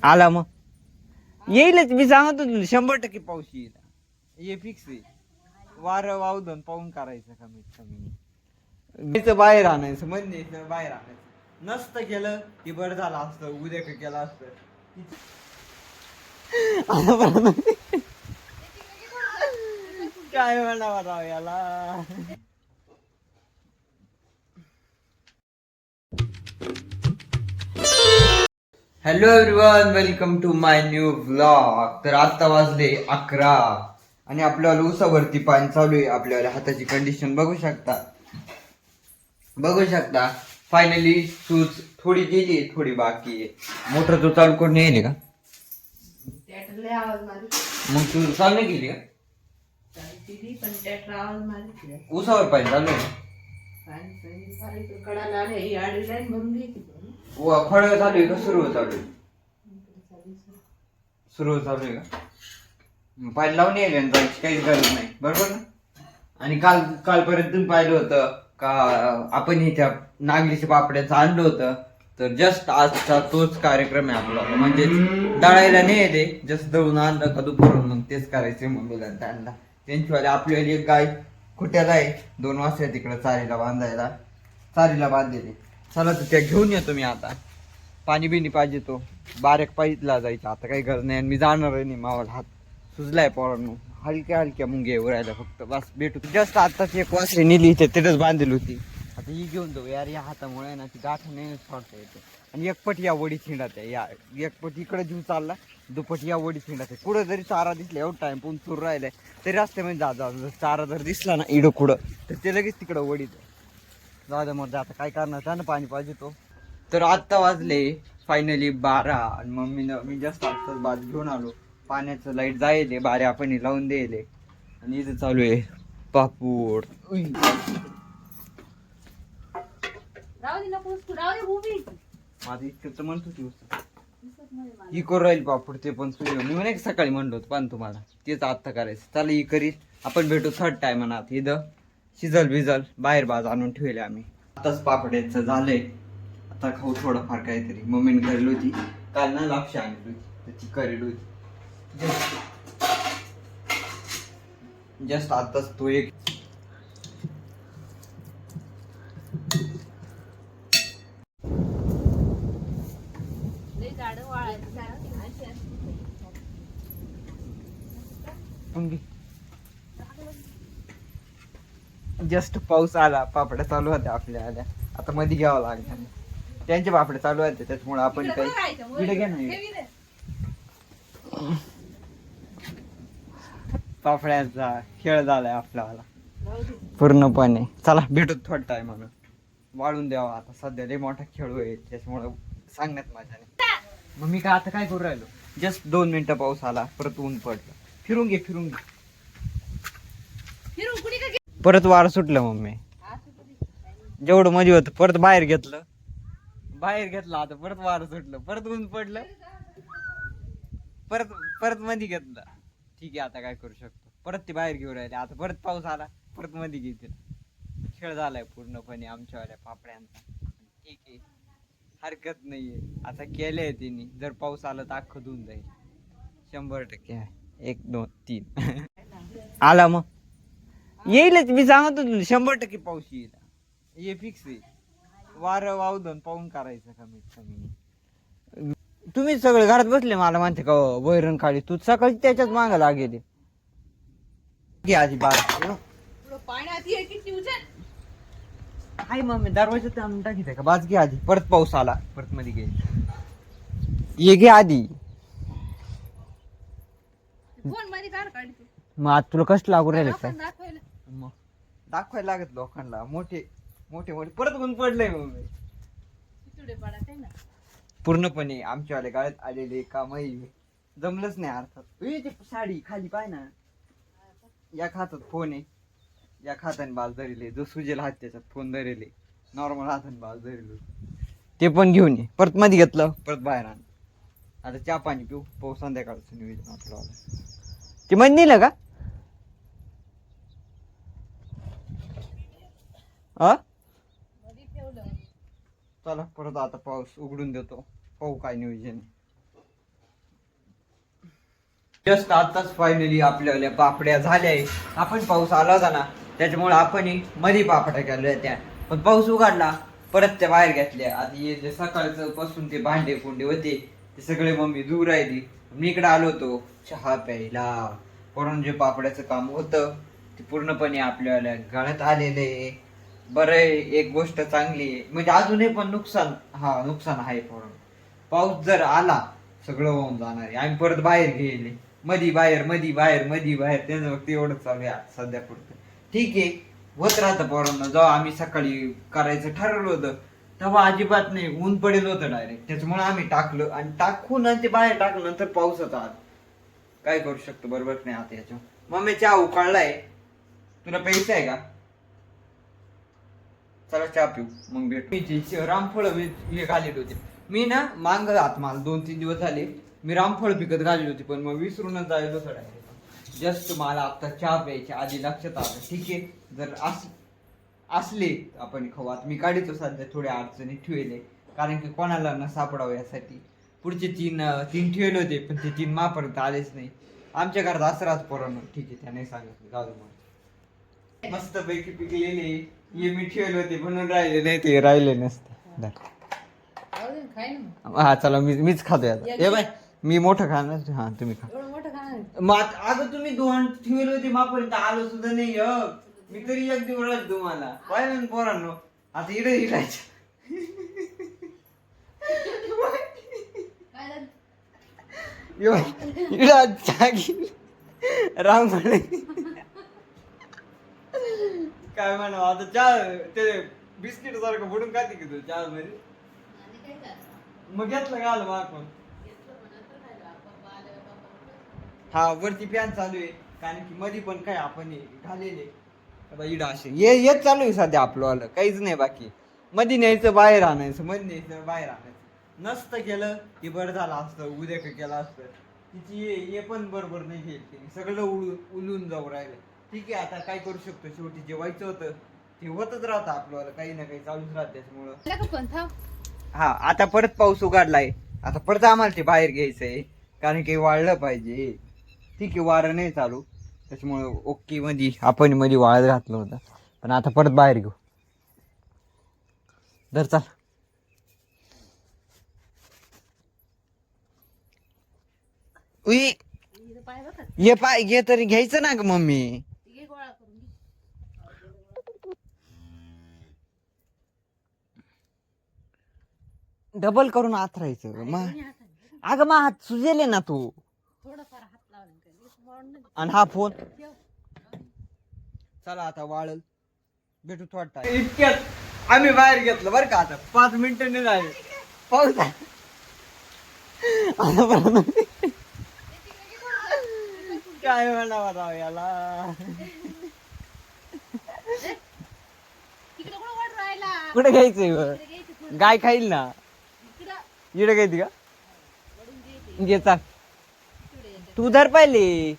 आला मग येईलच. मी सांगतो तुला 100% पाऊस येईल. हे फिक्स आहे. वारं वावदन पाहून करायचं कमीत कमी. बाहेर आणायचं म्हणजे बाहेर आणायचं नसतं केलं की बरं झालं असतं. उद्या का केलं असतं. काय म्हणावं राव याला. Hello everyone, welcome to my new vlog. तर आता वाजले 11 आणि आपल्याला उसावरती पाणी चालू आहे. आपल्याला हाताची कंडिशन बघू शकता. फायनली सूज थोडी गेली, थोडी बाकी आहे. मोटर तू चालू करून येईल का? मग तू चालू नाही केली का? उसावर पाणी चालू आहे. फळ चालू आहे का सुरू चालू आहे? सुरू चालू आहे का? पाणी लावून येईल जायची काहीच गरज नाही, बरोबर ना? आणि कालपर्यंत तुम्ही पाहिलं होतं का आपण इथे नागलीच्या पापड्याचं आणलं होतं. तर जस्ट आजचा तोच कार्यक्रम आहे आपला. म्हणजे दळायला नाही येते, जस्ट दळून आणलं का दुपारून मग तेच करायचे मम्मीला त्यांना. त्यांचीवाले आपल्याला एक गाय खुट्याला आहे, 2 वाजता तिकडे चारीला बांधलेली. चला तर त्या घेऊन येतो मी आता. पाणी बिणी पाहिजे तो बारीक पाहिजला जायचं आता काही गरज नाही. आणि मी जाणार नाही, मावाला हात सुजलाय पोरांनो. हलक्या मुंगे उरायला फक्त बस भेटू. जस्ट आताच एक वासरी नेली इथे तिथेच बांधली होती. आता ही घेऊन जाऊ यार. या हातामुळे ना ती गाठ नाही सोडता येते. आणि एकपट या वडी छिंडात आहे. या एकपट इकडे जीव चालला, दुपट या वडी छिंडात आहे. कुठं जरी चारा दिसला एवढं टाइम पण सुरू राहिलाय तरी रस्त्यामध्ये जा चारा जर दिसला ना इडं कुठं तर ते लगेच तिकडं वडीत जाऊ दे. मग आता काय करणार, त्यानं पाणी पाहिजे तो. तर आत्ता वाजले फायनली 12 आणि मी जास्त आत्ताच बाद घेऊन आलो. पाण्याचं लाईट जायले, बारे आपण लावून द्यायले. आणि इथं चालू आहे पापूड. माझं इतकं तर म्हणतो ती ही करू राहील पापूड. ते पण सूर्य मी म्हणे सकाळी म्हणलो होतो पण तुम्हाला तेच आत्ता करायचं. चला ही करी. आपण भेटू थर्ड टाइम म्हणा. इथं शिजल बाहेर बाज आणून ठेवले आम्ही. आताच पापड्याचं झालंय. आता खाऊ थोडंफार काहीतरी. मम्मीने करेल होती काल ना, लापशी आणली होती त्याची करेल होती. जस्ट आताच तो एक जस्ट पाऊस आला, पापड्या चालू होत्या आपल्या आल्या. आता मध्ये घ्यावं लागलं. त्यांचे पापड्या चालू होते त्याच्यामुळे आपण काही इकडे घ्या ना. पापड्याचा खेळ झालाय आपल्याला पूर्णपणे. चला भेटू थोडा टाइम म्हणून. वाळून द्यावा आता. सध्या लय मोठा खेळ होईल त्याच्यामुळे सांगण्यात माझ्या नाही. मग मी काय आता काय करू राहिलो, जस्ट 2 मिनिटं पाऊस आला, परत ऊन पडलं. फिरून घे परत वारं सुटलं. मम्मी जेवढं मध्ये होतं परत बाहेर घेतलं आता परत वारं सुटलं, परत ऊन पडलं, परत मध्ये घेतलं. ठीक आहे आता काय करू शकतो. परत ते बाहेर घेऊन राहिले. आता परत पाऊस आला, परत मध्ये घेतील. खेळ झालाय पूर्णपणे आमच्यावाल्या पापड्यांचा. ठीक आहे, हरकत नाहीये. आता केलंय त्यांनी. जर पाऊस आला तर अख्खं धुऊन जाईल 100%. 1 2 3 आला मग येईलच. मी सांगतो तुला 100% पाऊस येईल. हे फिक्स आहे. वारं वावदन पाहून करायचं कमीत कमी. तुम्ही सगळे घरात बसले मला म्हणते का वैरण काढी. तू सकाळी त्याच्याच मागं लागेल. आधी हाय मम्मी दरवाजात आणून टाकीत का बाज घे आधी. परत पाऊस आला, परत मध्ये गेली. ये घे आधी. मग आता तुला कष्ट लागू राहिले काय? मग दाखवायला लागत लोकांना. मोठे परत ऊन पडलंय. मग पूर्णपणे आमच्यावाले गाळ्यात आलेले कामही जमलंच नाही अर्थात. साडी खाली पाय ना. या खातात फोन आहे, या खात्याने बाज धरेले. जो सुजेल हात त्याच्यात फोन धरेले, नॉर्मल हाताने बाज धरेल ते पण घेऊन ये. परत मध्ये घेतलं, परत बाहेर आण. आता चहा पाणी पिऊ. पाऊस संध्याकाळचं नियोजन आपलं. ते मध्ये नेलं का? चला परत आता पाऊस उघडून देतो. पाहू काय नियोजन. जस्ट आताच फायनली आपल्या पापड्या झाल्या आहे. आपण पाऊस आला होता ना त्याच्यामुळे आपण मध्ये पापड्या केल्या त्या, पण पाऊस उघडला परत त्या बाहेर घेतल्या. आता हे जे सकाळचं पासून ते भांडे कुंडे होते ते सगळे मम्मी दूर राहिली. मी इकडे आलो होतो चहा प्यायला. म्हणून जे पापड्याचं काम होतं ते पूर्णपणे आपल्याला गळ्यात आलेलं आहे. बरं आहे, एक गोष्ट चांगली आहे म्हणजे अजूनही पण नुकसान आहे. म्हणून पाऊस जर आला सगळं होऊन जाणार आहे. आम्ही परत बाहेर गेले, मधी बाहेर त्याचं फक्त एवढं चालू आहे सध्या पुरतं. ठीक आहे, होत राहतं पोरांना. जेव्हा आम्ही सकाळी करायचं ठरवलं होतं तेव्हा अजिबात नाही, ऊन पडेल होतं डायरेक्ट. त्याच्यामुळे आम्ही टाकलं आणि टाकून ते बाहेर टाकलं, नंतर पाऊसच आला. काय करू शकतो बरोबर नाही. आता याच्या मम्मी चहा उकाळलाय, तुला प्यायचं आहे का? चला चहा पिऊ मग भेटू. रामफळ हे घालेले होते मी ना मांग आत, मला 2-3 दिवस झाले मी रामफळ पिकत घालली होती, पण मग विसरूनच जायलो थोडा. जस्ट मला आता चहा प्यायच्या आधी लक्षात आलं ठीक आहे जर असले आपण खवात मी काढितो सध्या थोड्या अडचणी ठेवले, कारण की कोणाला न सापडावं यासाठी. पुढचे तीन ठेवले होते पण ते 3 मापर्यंत आलेच नाही. आमच्या घरात असं राहत पोरांनो. ठीक आहे त्याने सांगितलं जाऊ दे. मस्त पैकी पिकलेले हे मी ठेवले होते म्हणून राहिले नाही, ते राहिले नसते. हा चला मीच खातोय आता. ए बाय मी मोठं खाणार. हा तुम्ही खा. अगं तुम्ही 2 ठेवले होते मापर्यंत आलो सुद्धा नाही. मी तरी एक दिवस राहिलो तुम्हाला पाहिलं पोरांनो. आता इकडे हिरायचं राम काय म्हणा आता चहा ते बिस्किट सारखं बुडून खाते की तू चहा मध्ये. मग घेतलं का आलं मग पण. हा वरती फॅन चालू आहे कारण की मध्ये पण काय आपण घालेले इडा असे येत चालू आहे सध्या आपलं आलं काहीच नाही. बाकी मध्ये न्यायचं बाहेर आणायचं, मध्ये न्यायचं बाहेर आणायचं. नसतं केलं की बरं झालं असतं, उद्या का केलं असतं. तिची हे पण बरोबर नाही केली, सगळं उलून जाऊ राहिलं. ठीक आहे आता काय करू शकतो, शेवटी जे व्हायचं होतं ते होतच राहतं आपल्याला, काही ना काही चालूच राहत. त्याच्यामुळं हा आता परत पाऊस उघडलाय, आता परत आम्हाला ते बाहेर घ्यायचंय कारण की वाळलं पाहिजे. ठीक आहे वारं नाही चालू त्याच्यामुळे ओके मध्ये वाळत घातलं होतं, पण आता परत बाहेर घेऊ. धर चाल. ये पाय घे तरी घ्यायचं ना ग मम्मी. डबल करून आत राहायचं मग. अगं मग हात सुजेले ना तू. आणि हा फोन चला आता वाळल भेटू थोडा. इतक्यात आम्ही बाहेर घेतलं बरं का. आता 5 मिनिटं नाही झाले पाऊस काय म्हणावं राव याला. कुठे घ्यायचंय गाय खाईल ना इकडे घ्यायची का. घे चाल तू धर पाहिले.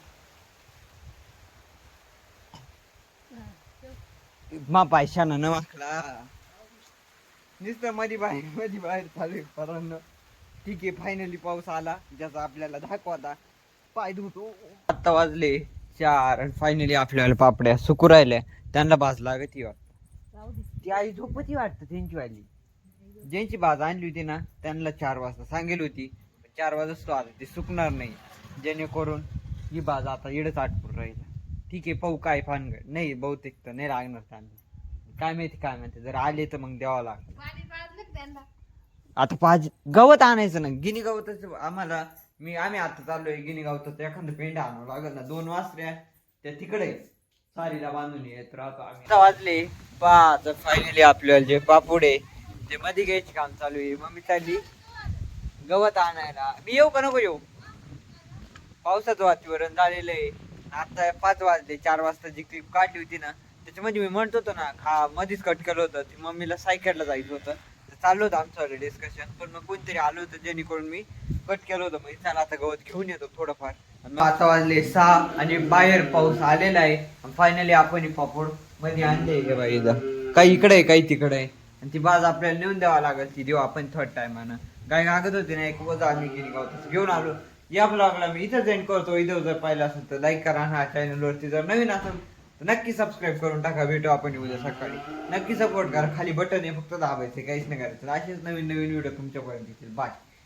मा पैशाना न मागला नुसतं मध्ये बाहेर चालू आहे पोरांनो. ठीक आहे फायनली पाऊस आला ज्याचा आपल्याला दाखवाता. पाय धुतो. आता वाजले 4 आणि फायनली आपल्याला पापड्या सुकू राहिल्या. त्यांना भाज लागत ती आई झोपती वाटतं त्यांची वाली. ज्यांची भाज आणली होती ना त्यांना 4 वाजता सांगेल होती, 4 वाजता आला ते सुकणार नाही, जेणेकरून ही भाज आता इडच आटपूर राहील. ठीक आहे पाहू काय फानगड नाही, बहुतेक तर नाही लागणार त्यांना. काय माहिती जर आले तर मग द्यावं लागतं. आता गवत आणायचं ना, गिनी गवतच आम्हाला. आम्ही आता चाललोय गिनी गवताचं एखादं पेंड आणावं लागेल ना. 2 वासऱ्या त्या तिकडे सारीला बांधून येत राहतो आम्ही. वाजले 5. फायनली आपल्याला जे पापूड आहे ते मध्ये घ्यायचे काम चालू आहे. मम्मी चालली गवत आणायला. मी येऊ का नको येऊ. पावसाचं वातावरण झालेलं आहे. आता 5 वाजले. 4 वाजता जी क्लिप काढली होती ना त्याच्यामध्ये मी म्हणत होतो ना मध्येच कट केलं होतं. मम्मीला सायकलला जायचं होतं चाललं होतं आमचं डिस्कशन, पण मग कोणतरी आलं होतं जेणेकरून मी कट केलं होतं. म्हणजे चला आता गवत घेऊन येतो थोडंफार. आता वाजले 6 आणि बाहेर पाऊस आलेला आहे. फायनली आपण पापड मध्ये आणले गे बाई. काही इकडे आहे काही तिकडे आहे आणि ती बाज आपल्याला नेऊन द्यावा लागेल. ती देऊ आपण थर्ड टायमानं. गाय मागत होती ना एक वजा आम्ही घेऊन आलो. या ब्लॉगला मी इथं एंड करतो. व्हिडिओ जर पाहिला असेल तर लाईक करा. हा चॅनलवरती जर नवीन असेल तर नक्की सबस्क्राईब करून टाका. भेटू आपण उद्या सकाळी. नक्की सपोर्ट करा. खाली बटन आहे फक्त दाबायचे, काहीच नाही करायचं. असेच नवीन नवीन व्हिडिओ तुमच्यापर्यंत येतील. बाय.